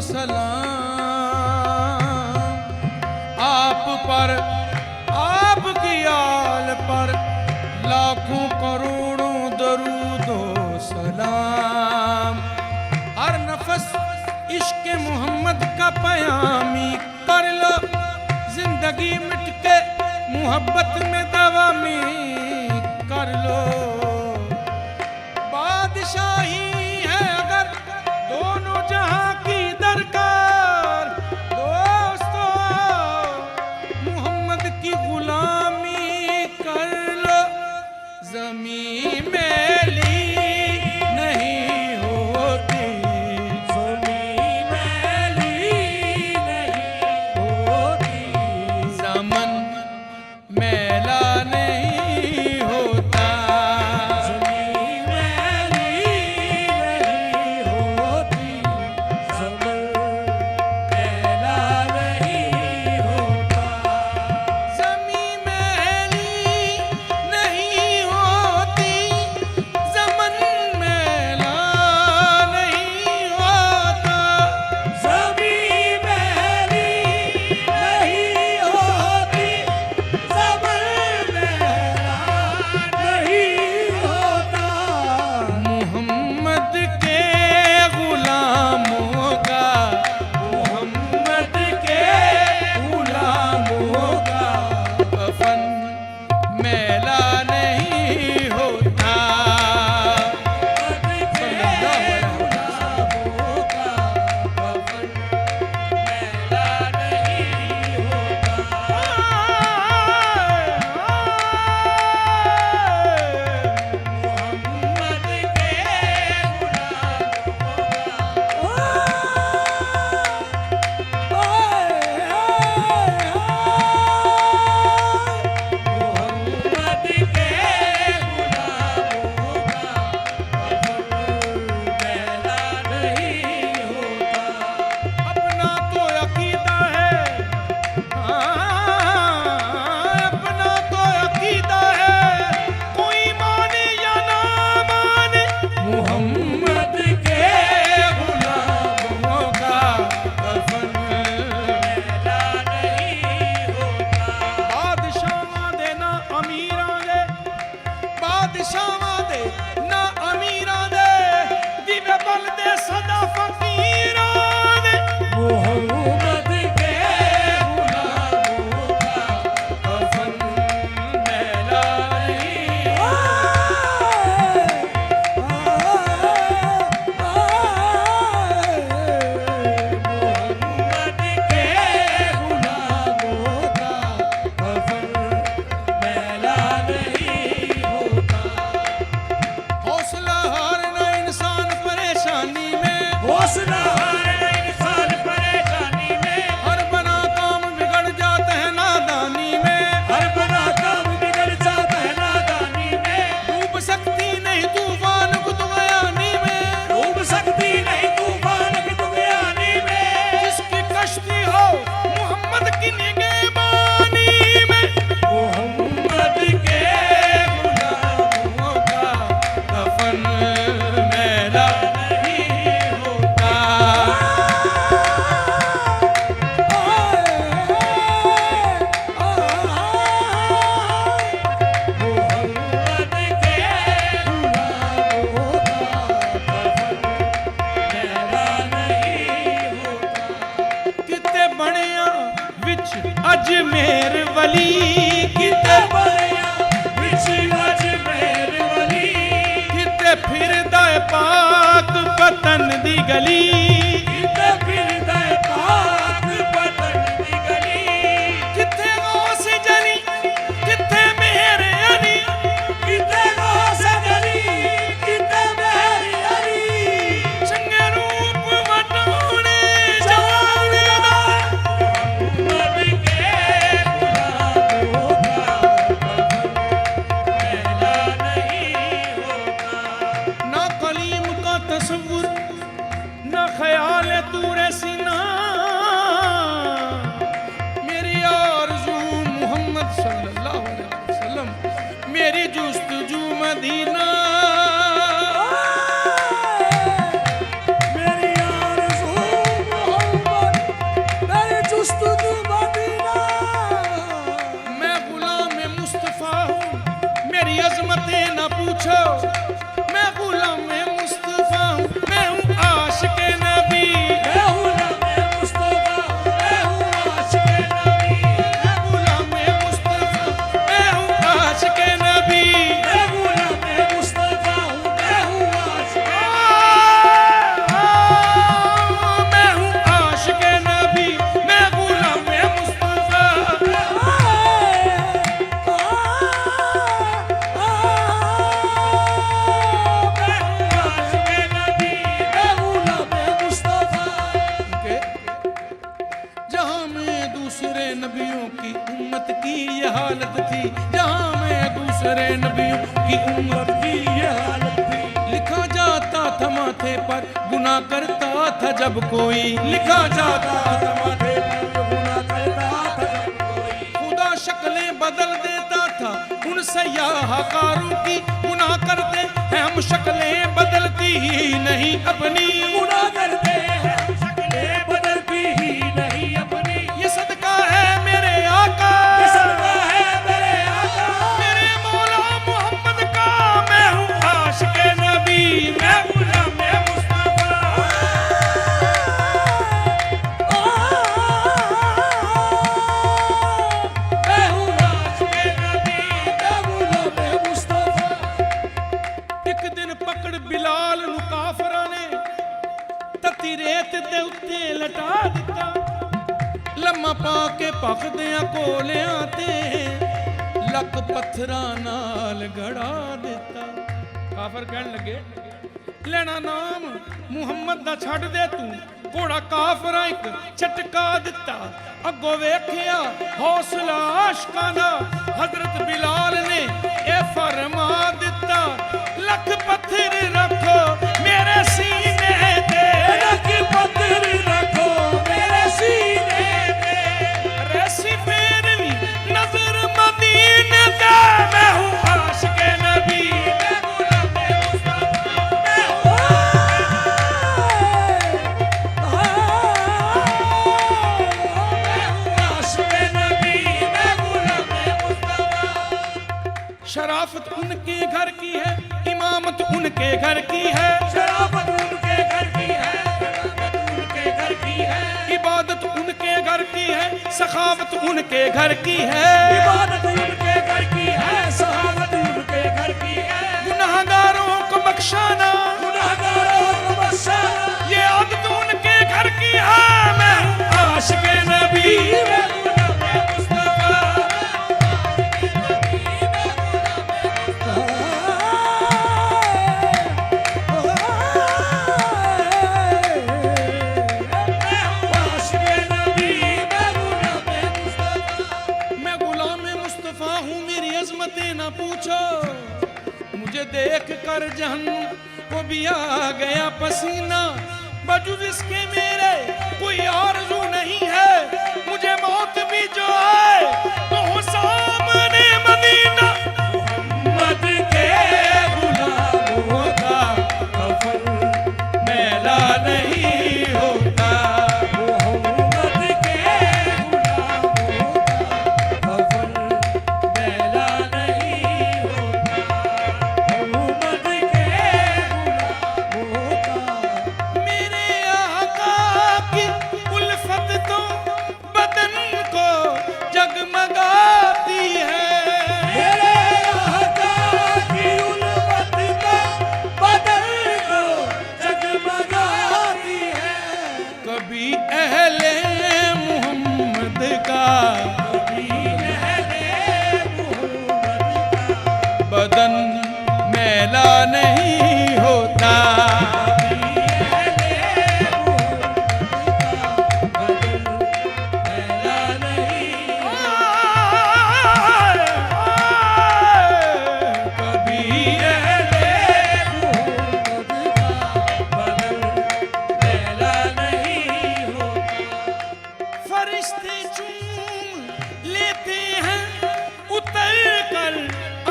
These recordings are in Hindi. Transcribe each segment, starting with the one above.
सलाम आप पर, आपकी आल पर लाखों करोड़ों दरूदो सलाम। हर नफस इश्क मोहम्मद का पयामी कर लो, जिंदगी मिट के मोहब्बत में दवामी कर लो। बादशाही है अगर दोनों जहां की दरकार, दोस्तों मोहम्मद की गुलामी कर लो। ज़मीं मैली नहीं होती, ज़मीं मैली नहीं होती, ज़मन मैला नहीं होता, ज़मीं मैली नहीं होती, ज़मन मैला नहीं होता, ज़मीं मैली नहीं होती, ज़मन मैला नहीं होता, ज़मीं मैली नहीं होती, ज़मन मैला नहीं होता। मोहम्मद के गुलामों का, मोहम्मद के गुलामों का कफन मैला नहीं होता, सल्लल्लाहु अलैहि वसल्लम का कफन मैला नहीं होता। मोहम्मद के मोहम्मद के गुलामों का कफन मैला नहीं होता। अपना तो अकीदा है, अपना तो अकीदा है, कोई माने या ना माने, मोहम्मद के गुलामों का कफन मैला नहीं होता। बादशाह दे ना अमीरां दे, बादशाह दे ना अमीरां दे, दिवे बलदे सदा फकीरां दे, मोहम्मद के गुलामों का कफन मैला नहीं मोहम्मद के गुलामों का कफन मैला नहीं होता। हौसला हारना इंसान परेशानी में, हौसला हारना इंसान परेशानी में, हर बना काम बिगड़ जाता है नादानी में, हर बना काम बिगड़ जाता है नादानी में, डूब सकती नहीं तूफान कुतुबयानी में, डूब सकती नहीं तूफान कुतुबयानी में, जिसकी कश्ती हो मोहम्मद की निगहबानी में, मोहम्मद के गुलामों का कफन मैला नहीं होता। मोहम्मद के गुलामों का कफन मैला नहीं होता। किते बणिया विच अजमेर वली, किते बणिया विच अजमेर वली, किते फिरदा है पाक पतन दी गली, किते फिरदा है पाक पतन दी गली, किथे गौस जली, किथे मेहर अली, किथे गौस जली, किथे मेहर अली, चंगे रूप वटाने जाने दा, मोहम्मद के गुलामों का कफन मैला नहीं होता। ना कलीम का तस्वुर, ना ख्याल है तूरे सीना, मेरी आरज़ू मोहम्मद सल्लल्लाहु अलैहि वसल्लम, मेरी जुस्तजू मदीना, मेरी आरज़ू उम्मत की ये हालत थी, जहां में दूसरे नबियों की उम्मत की ये हालत थी। लिखा जाता था माथे पर गुनाह करता था जब कोई, लिखा जाता था माथे पर गुनाह करता था जब कोई। खुदा शक्लें बदल देता था उन सयाहकारों की, गुनाह करते हैं हम शक्लें बदलती ही नहीं अपनी, गुनाह करते हैं हम शक्लें बदलती ही नहीं अपनी। ये सदका है मेरे आका, ये सदका है मेरे आका, मेरे मौला मोहम्मद का। मैं हूँ आशिक़े नबी, मैं गुलाम मुस्तफा। मैं हूँ आशिक़े नबी, मैं गुलाम मुस्तफा। एक दिन पकड़ बिलाल नू काफरां ने तती रेत दे उत्ते लटा दिता, लम्मा पा के भखदियां कोलियां ते लक पत्थरां नाल गड़ा दिता। काफर कहन लगे लेना नाम मुहम्मद दा छड़ दे तू, घोड़ा काफरां एक झटका दिता। अगों वेखिया हौसला आशिकां दा, हजरत बिलाल ने ए फरमा दिता, लख पत्थर रखो मेरे सीने ते, लख पत्थर रखो मेरे सीने ते। रैसी फेर भी नजर मदीने ते, मैं हूँ आशिक़े नबी, मैं गुलाम मुस्तफा। मैं हूँ आशिक़े नबी, मैं गुलाम मुस्तफा। शराफत उनके घर की है, इमामत उनके घर की है, शराफत उनके घर की है, उनके घर की है। इबादत उनके घर की है, सखावत उनके घर की है, इबादत उनके घर की है, सखावत उनके घर की है। गुनाहगारों को बख्शाना, गुनाहगारों को बख्शाना, ये आदत उनके घर की है। मैं हूँ आशिक़े नबी, मैं गुलाम मुस्तफा। ना पूछो मुझे देख कर जहन्नुम को भी आ गया पसीना, वजूद इसके मेरे कोई आरज़ू नहीं है, मुझे मौत भी जो आए तो हो सामने मदीना। मोहम्मद के गुलामों का कफन मैला नहीं होता, मोहम्मद के गुलामों का कफन मैला नहीं होता, मोहम्मद के गुलामों का। मेरे आका की उल्फत तो बदन को जगमगाती है, मेरे आका की उल्फत तो बदन को जगमगाती है। कभी अहले मोहम्मद का, कभी अहले मोहम्मद का बदन मैला नहीं होता, फरिश्ते चूम लेते हैं उतर कर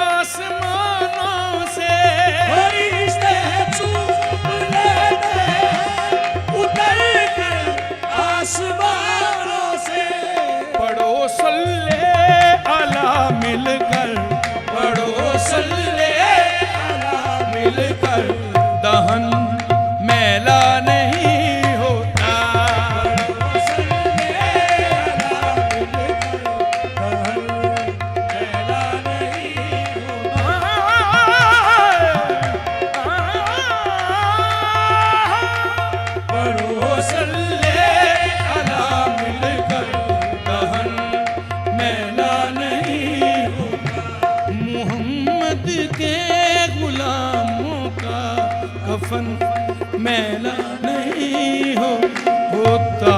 आसमानों से, फरिश्ते चूम लेते हैं उतर कर आसमानों से। पढ़ो सल्ले अला मिलकर, पढ़ो सल्ले अला मिलकर, दहन मैला नहीं होता, मोहम्मद के गुलामों का कफन मैला नहीं होता।